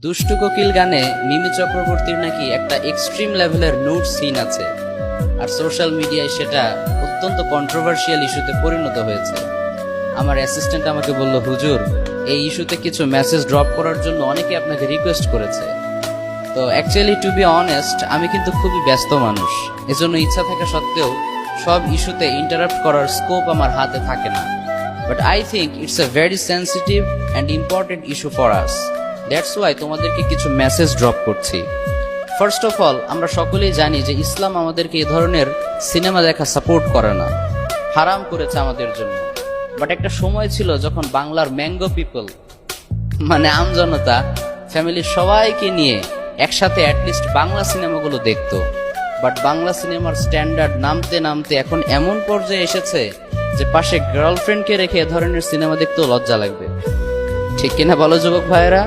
দুষ্টু কোকিল গানে মিমি চক্রবর্তীর নাকি একটা এক্সট্রিম লেভেলের নুড সিন আছে, আর সোশ্যাল মিডিয়ায় সেটা অত্যন্ত কন্ট্রোভার্সিয়াল ইস্যুতে পরিণত হয়েছে। আমার অ্যাসিস্ট্যান্ট আমাকে বলল, হুজুর, এই ইস্যুতে কিছু মেসেজ ড্রপ করার জন্য অনেকে আপনাকে রিকোয়েস্ট করেছে। তো অ্যাকচুয়ালি টু বি অনেস্ট, আমি কিন্তু খুবই ব্যস্ত মানুষ, এজন্য ইচ্ছা থাকা সত্ত্বেও সব ইস্যুতে ইন্টারাপ্ট করার স্কোপ আমার হাতে থাকে না। But I think it's a very sensitive and important issue for us. That's why তোমাদেরকে কিছু মেসেজ ড্রপ করছি। ফার্স্ট অফ অল, আমরা সকলেই জানি যে ইসলাম আমাদেরকে এই ধরনের সিনেমা দেখা সাপোর্ট করে না, হারাম করেছে আমাদের জন্য। বাট একটা সময় ছিল যখন বাংলার ম্যাঙ্গো পিপল, মানে আমজনতা, ফ্যামিলির সবাইকে নিয়ে একসাথে অ্যাটলিস্ট বাংলা সিনেমাগুলো দেখতো। বাট বাংলা সিনেমার স্ট্যান্ডার্ড নামতে নামতে এখন এমন পর্যায়ে এসেছে যে পাশে গার্লফ্রেন্ডকে রেখে এ ধরনের সিনেমা দেখতেও লজ্জা লাগবে। ঠিক কিনা বলো যুবক ভাইয়েরা?